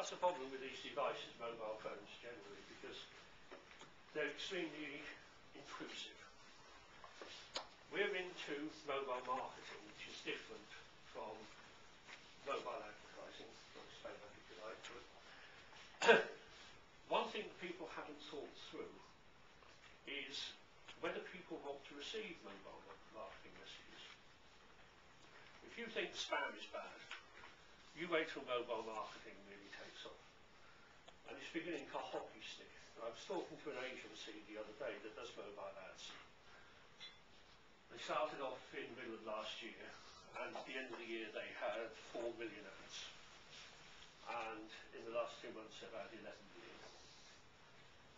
That's the problem with these devices, mobile phones generally, because they're extremely intrusive. We're into mobile marketing, which is different from mobile advertising. I'll explain that if you like. But one thing that people haven't thought through is whether people want to receive mobile marketing messages. If you think spam is bad, you wait till mobile marketing really takes off. And it's beginning to hockey stick. I was talking to an agency the other day that does mobile ads. They started off in the middle of last year, and at the end of the year they had 4 million ads. And in the last 2 months they've had 11 million.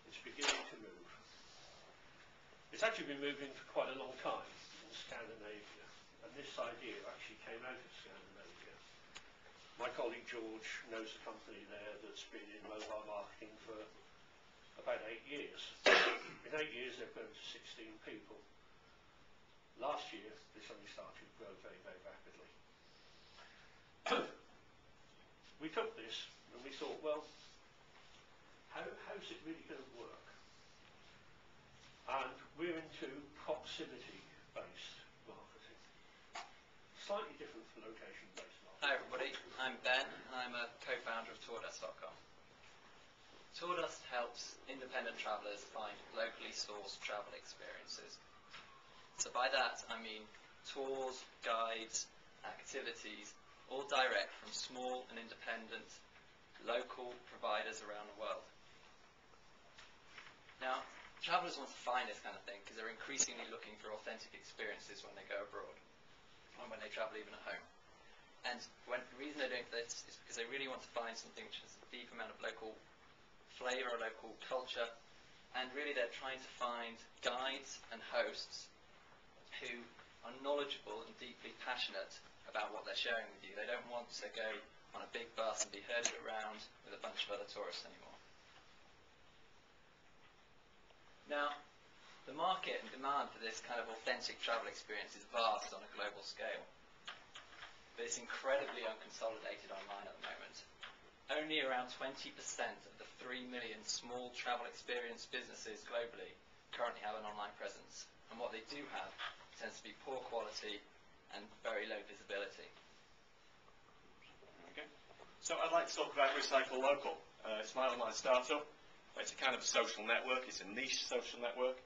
It's beginning to move. It's actually been moving for quite a long time in Scandinavia, and this idea actually came out of Scandinavia. My colleague George knows a company there that's been in mobile marketing for about 8 years. In 8 years they've grown to 16 people. Last year they suddenly started to grow very, very rapidly. We took this and we thought, well, how's it really going to work? And we're into proximity-based marketing. Slightly different from location-based marketing. Hi everybody, I'm Ben. I'm a co-founder of Tourdust.com. Tourdust helps independent travellers find locally sourced travel experiences. So by that I mean tours, guides, activities, all direct from small and independent local providers around the world. Now, travellers want to find this kind of thing because they're increasingly looking for authentic experiences when they go abroad and when they travel even at home. And the reason they're doing this is because they really want to find something which has a deep amount of local flavour, local culture, and really they're trying to find guides and hosts who are knowledgeable and deeply passionate about what they're sharing with you. They don't want to go on a big bus and be herded around with a bunch of other tourists anymore. Now, the market and demand for this kind of authentic travel experience is vast on a global scale, but it's incredibly unconsolidated online at the moment. Only around 20% of the 3 million small travel experience businesses globally currently have an online presence, and what they do have tends to be poor quality and very low visibility. Okay. So I'd like to talk about Recycle Local. It's my online startup. It's a kind of social network. It's a niche social network.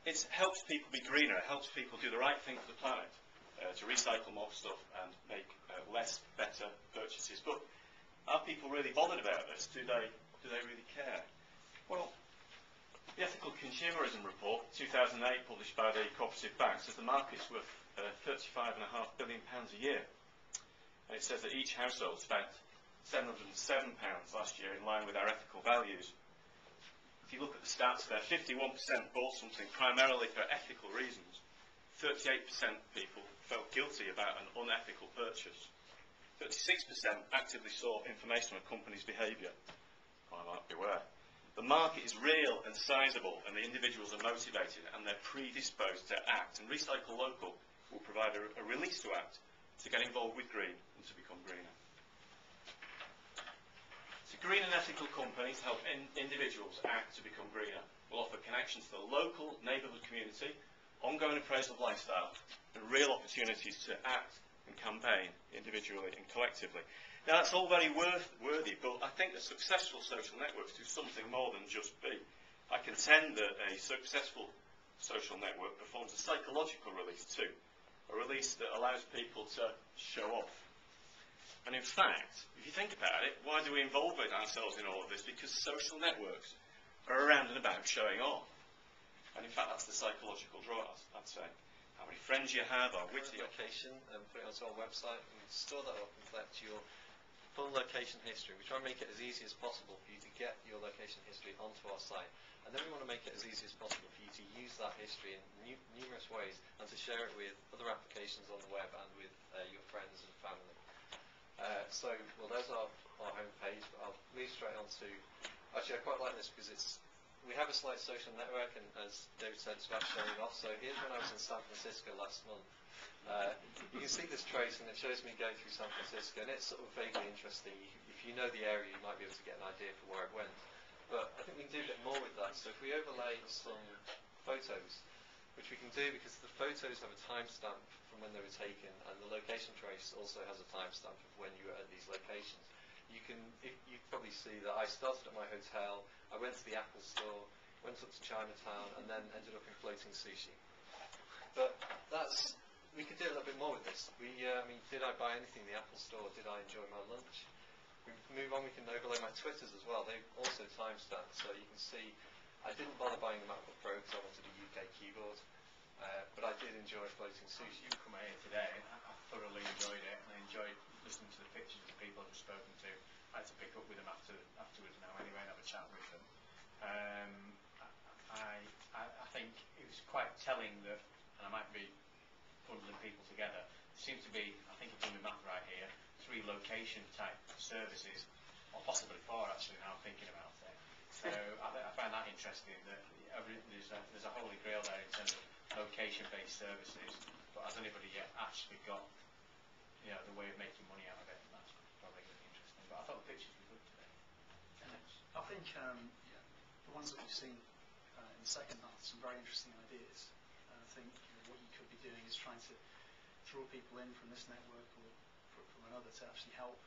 It helps people be greener. It helps people do the right thing for the planet, to recycle more stuff and make less, better purchases. But are people really bothered about this? Do they really care? Well, the Ethical Consumerism Report, 2008, published by the Cooperative Bank, says the market's worth £35.5 billion a year. And it says that each household spent £707 last year in line with our ethical values. If you look at the stats there, 51% bought something primarily for ethical reasons. 38% of people felt guilty about an unethical purchase. 36% actively sought information on a company's behaviour. I might beware. The market is real and sizable, and the individuals are motivated and they're predisposed to act. And Recycle Local will provide a release to act, to get involved with green and to become greener. So green and ethical companies help individuals act to become greener. We'll offer connections to the local neighbourhood community, ongoing appraisal of lifestyle, and real opportunities to act and campaign individually and collectively. Now that's all very worthy, but I think that successful social networks do something more than just be. I contend that a successful social network performs a psychological release too, a release that allows people to show off. And in fact, if you think about it, why do we involve ourselves in all of this? Because social networks are around and about showing off. And in fact, that's the psychological draw, I'd say. How many friends you have, or which location, and put it onto our website, and store that up and collect your full location history. We try and make it as easy as possible for you to get your location history onto our site. And then we want to make it as easy as possible for you to use that history in numerous ways and to share it with other applications on the web and with your friends and family. Well, there's our homepage, but I'll move straight on to, actually I quite like this because we have a slight social network, and as David said, it's about showing off. So here's when I was in San Francisco last month, You can see this trace, and it shows me going through San Francisco, and it's sort of vaguely interesting. If you know the area, you might be able to get an idea for where it went. But I think we can do a bit more with that. So if we overlay some photos, which we can do because the photos have a timestamp from when they were taken, and the location trace also has a timestamp of when you were at these locations. You probably see that I started at my hotel, I went to the Apple store, went up to Chinatown, and then ended up in Floating Sushi. But we could do a little bit more with this. I mean, did I buy anything in the Apple store? Did I enjoy my lunch? We move on, we can overlay my Twitters as well. They've also timestamped, so you can see I didn't bother buying the MacBook Pro because I wanted a UK keyboard, but I did enjoy Floating Sushi. You come here today, I thoroughly enjoyed it, and I enjoyed listening to the pictures of the people I've spoken to. I had to pick up with them afterwards now anyway and have a chat with them. I think it was quite telling that, and I might be bundling people together, there seems to be, I think I've done my math right here, 3 location type services, or possibly 4 actually now I'm thinking about it. So I find that interesting that there's a holy grail there in terms of location-based services, but has anybody yet actually got the way of making money out of it? And that's probably going to be interesting. But I thought the pictures were good today. I think the ones that we've seen in the second half, some very interesting ideas. And I think what you could be doing is trying to draw people in from this network or from another to actually help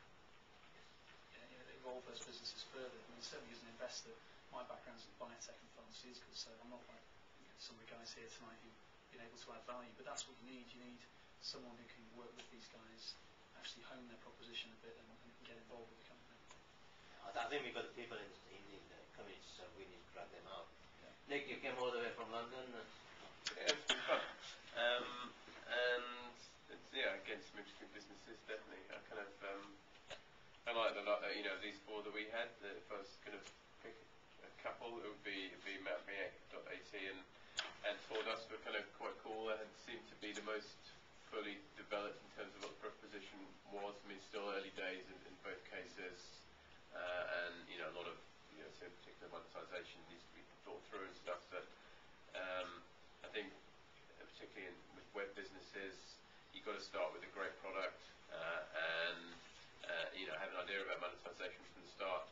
evolve those businesses further. I mean, certainly as an investor, my background's in biotech and pharmaceuticals, so I'm not like some of the guys here tonight who've been able to add value. But that's what you need. You need someone who can work with these guys, actually hone their proposition a bit, and get involved with the company. I think we've got the people in the community, so we need to drag them out. Yeah. Nick, you came all the way from London. Yeah, it's been fun. And it's, again, some interesting businesses, definitely. I like the lot, these 4 that we had. If I was going to pick a couple, it would be map.at and Sawdust were kind of quite cool. They seemed to be the most fully developed in terms of what the proposition was. I mean, still early days in both cases, and a lot of so in particular monetization needs to be thought through and stuff. That I think, particularly with web businesses, you've got to start with a great product and have an idea about monetization from the start.